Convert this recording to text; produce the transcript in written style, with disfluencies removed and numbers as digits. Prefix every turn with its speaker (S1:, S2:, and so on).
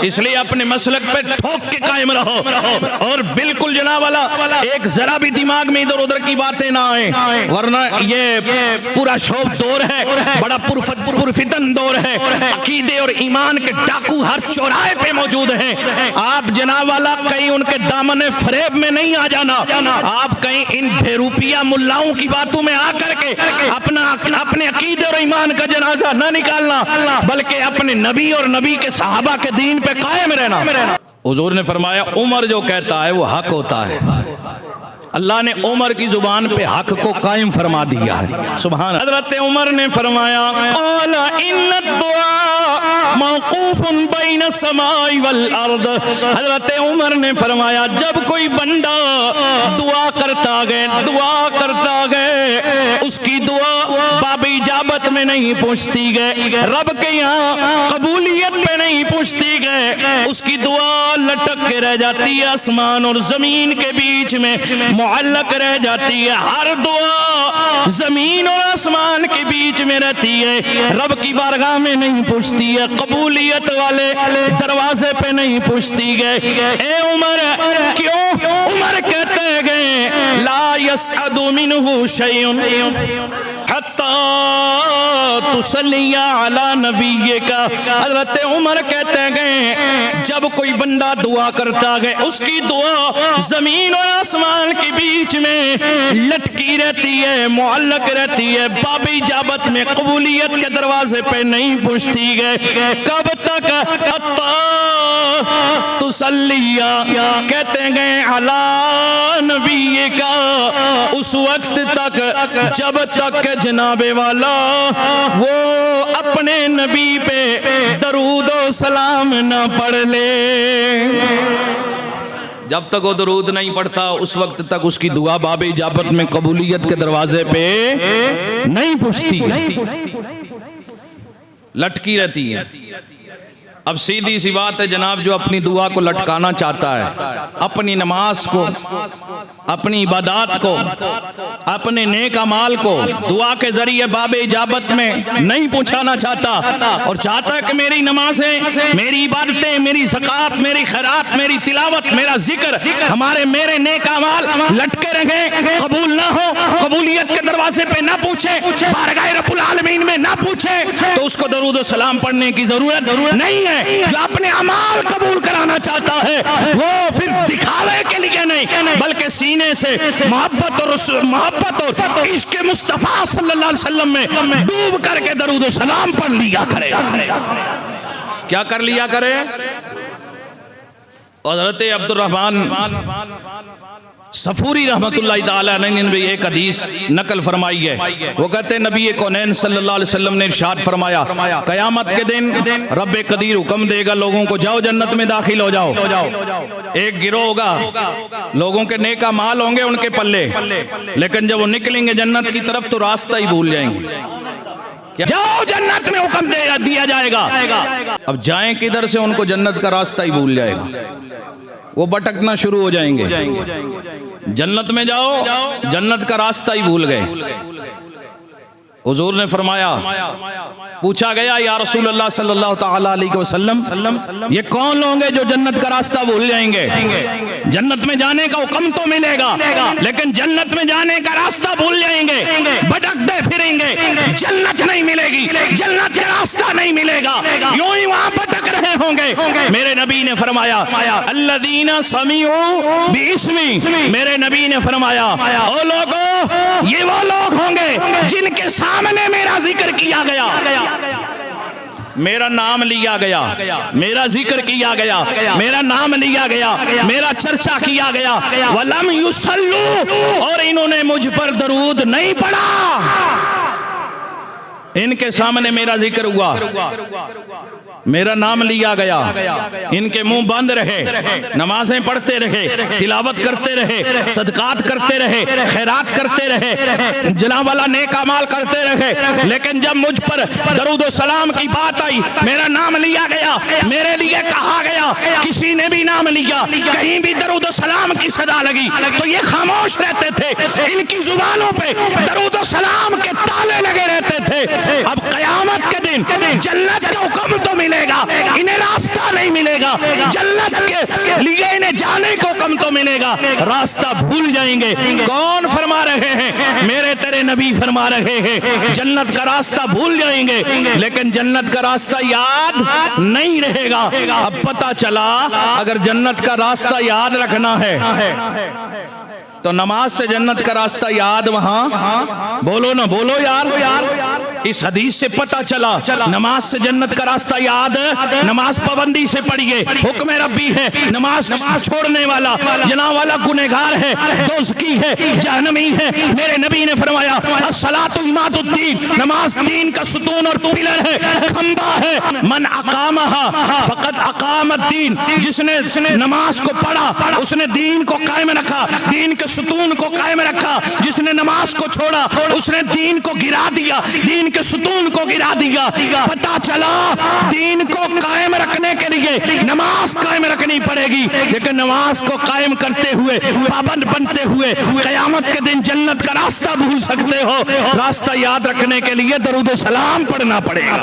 S1: इसलिए अपने मसलक पे ठोक के कायम रहो और बिल्कुल जनाब वाला एक जरा भी दिमाग में इधर उधर की बातें ना आए, वरना ये पूरा शौक दौर है, बड़ा पुरफितन दौर है। अकीदे और ईमान के डाकू हर चौराहे पे मौजूद हैं। आप जनाब वाला कहीं उनके दामन फरेब में नहीं आ जाना। आप कहीं इन बेरूपिया मुल्लाओं की बातों में आकर के अपने अकीदे और ईमान का जनाजा ना निकालना, बल्कि अपने नबी और नबी के सहाबा के दीन पे कायम रहना। हुजूर ने फरमाया उमर जो कहता है वो हक होता है। अल्लाह ने उमर की जुबान पे हक को कायम फरमा दिया है। सुभान। हज़रत उमर ने फरमाया क़ाला इन्ना दुआ मौक़ूफ़ुन बैन समाई वल अर्द। हज़रत उमर ने फरमाया जब कोई बंदा दुआ करता गए उसकी दुआ बाब इजाबत में नहीं पहुँचती गए, रब के यहाँ कबूलियत पे नहीं पहुँचती गए, उसकी दुआ लटक के रह जाती है, आसमान और जमीन के बीच में मुअल्लक रह जाती है। हर दुआ जमीन और आसमान के बीच में रहती है, रब की बारगाह में नहीं पहुँचती है, कबूलियत वाले दरवाजे पे नहीं पहुँचती गए। ए उमर क्यों? उमर कहते गए ला यसअदु मिनहु शैउन हत्ता तुसल्लिया अला नबिय्यिका। हज़रत उमर कहते गए जब कोई बंदा दुआ करता गए उसकी दुआ जमीन और आसमान के बीच में लटकी रहती है, मुअल्लक रहती है, बाब इजाबत में कबूलियत के दरवाजे पे नहीं पहुँचती गए। कब तक? हत्ता तुसल्लिया कहते गए अला नबिय्यिका, उस वक्त तक जब तक जनाबे वाला वो अपने नबी पे दरूद और सलाम ना पढ़ ले। जब तक वो दरूद नहीं पढ़ता उस वक्त तक उसकी दुआ बाब इजाबत में कबूलियत के दरवाजे पे नहीं पहुंचती, लटकी रहती है। अब सीधी सी बात है जनाब, जो अपनी दुआ को लटकाना चाहता है, अपनी नमाज को, अपनी इबादत को, अपने नेक अमाल को दुआ के जरिए बाब इजाबत में नहीं पहुंचाना चाहता और चाहता है कि मेरी नमाजें, मेरी इबादतें, मेरी ज़कात, मेरी खैरात, मेरी तिलावत, मेरा जिक्र, मेरे नेक अमाल लटके रहे, कबूल ना हो, कबूलियत के दरवाजे पे ना पूछे, बारगाह रब्बुल आलमीन में ना पूछे, तो उसको दरूद और सलाम पढ़ने की जरूरत नहीं है। जो अपने अमाल कबूल कराना चाहता है वो फिर दिखावे के लिए नहीं बल्कि सीने से मोहब्बत और इश्क मुस्तफा सल्लल्लाहु अलैहि वसल्लम में डूब करके दरूद और सलाम पढ़ लिया करे। क्या कर लिया करे? हज़रत अब्दुर्रहमान सफूरी रहमतुल्लाहि ताला अलैहि ने भी एक हदीस नकल फरमाई है। वो कहते नबी कौनैन सल्लल्लाहु अलैहि वसल्लम ने इरशाद फरमाया कयामत के दिन रब्बे कदीर हुक्म देगा लोगों को जाओ जन्नत में दाखिल हो जाओ। एक गिरोह होगा, लोगों के नेक अमाल होंगे उनके पल्ले, लेकिन जब वो निकलेंगे जन्नत की तरफ तो रास्ता ही भूल जाएंगे। जाओ जन्नत में हुक्म दिया जाएगा, अब जाएं किधर से उनको जन्नत का रास्ता ही भूल जाएगा, वो भटकना शुरू हो जाएंगे। जन्नत में जाओ, जन्नत का रास्ता ही भूल गए। हुजूर ने फरमाया, पूछा गया या रसूल अल्लाह सल्लल्लाहु ताला अलैहि वसल्लम, ये कौन लोग हैं जो जन्नत का रास्ता भूल जाएंगे? जन्नत में जाने का हुक्म तो मिलेगा लेकिन जन्नत में जाने का रास्ता भूल जाएंगे, भटकते फिरेंगे, जन्नत नहीं मिलेगी, जन्नत का रास्ता नहीं मिलेगा, यूं ही वहां भटक रहे होंगे। मेरे नबी ने फरमाया अल्लज़ीना समीउ बिइस्मी, मेरे नबी ने फरमाया ओ लोगों, ये वो लोग होंगे जिनके सामने मेरा जिक्र किया गया, मेरा नाम लिया गया, मेरा जिक्र किया गया, मेरा नाम लिया गया, मेरा चर्चा किया गया, वलम युसल्लू, और इन्होंने मुझ पर दरूद नहीं पढ़ा। इनके सामने मेरा जिक्र हुआ, मेरा नाम लिया गया, इनके मुंह बंद रहे, नमाजें पढ़ते रहे, तिलावत करते रहे, सदकात करते रहे, खैरात करते रहे, जनाब वाला नेक अमाल करते रहे, लेकिन जब मुझ पर दरूद और सलाम की बात आई, मेरा नाम लिया गया, मेरे लिए कहा गया, किसी ने भी नाम लिया, कहीं भी दरूद और सलाम की सदा लगी तो ये खामोश रहते थे, इनकी जुबानों पे दरूद और सलाम के ताले लगे रहते थे। अब कयामत के दिन जन्नत का हुक्म तो मिले मिलेगा, इन्हें रास्ता नहीं मिलेगा। जन्नत के लिए इन्हें जाने को कम तो मिलेगा, रास्ता भूल जाएंगे। कौन फरमा रहे हैं? मेरे तेरे नबी फरमा रहे हैं, जन्नत का रास्ता भूल जाएंगे लेकिन जन्नत का रास्ता याद नहीं रहेगा। अब पता चला अगर जन्नत का रास्ता याद रखना है तो नमाज से जन्नत का रास्ता याद, वहां बोलो ना, बोलो यार। इस हदीस से पता चला नमाज से जन्नत का रास्ता याद। नमाज पाबंदी से पढ़िए, हुक्म रब्बी है। नमाज छोड़ने वाला जना वाला गुनहगार है, दोज़की है, जहन्नमी है। मेरे नबी ने फरमाया अस्सलातु इमादुद्दीन, नमाज दीन का सुतून और पिलर है, खंबा है। मन अकामहा फकत अकामद्दीन, जिसने नमाज को पढ़ा उसने दीन को कायम रखा, दीन के सुतून को कायम रखा। जिसने नमाज को छोड़ा उसने दीन को गिरा दिया, दीन के सुतून को गिरा दिया। पता चला दीन को कायम रखने के लिए नमाज कायम रखनी पड़ेगी, लेकिन नमाज को कायम करते हुए, पाबंद बनते हुए कयामत के दिन जन्नत का रास्ता भूल सकते हो। रास्ता याद रखने के लिए दरूद सलाम पढ़ना पड़ेगा।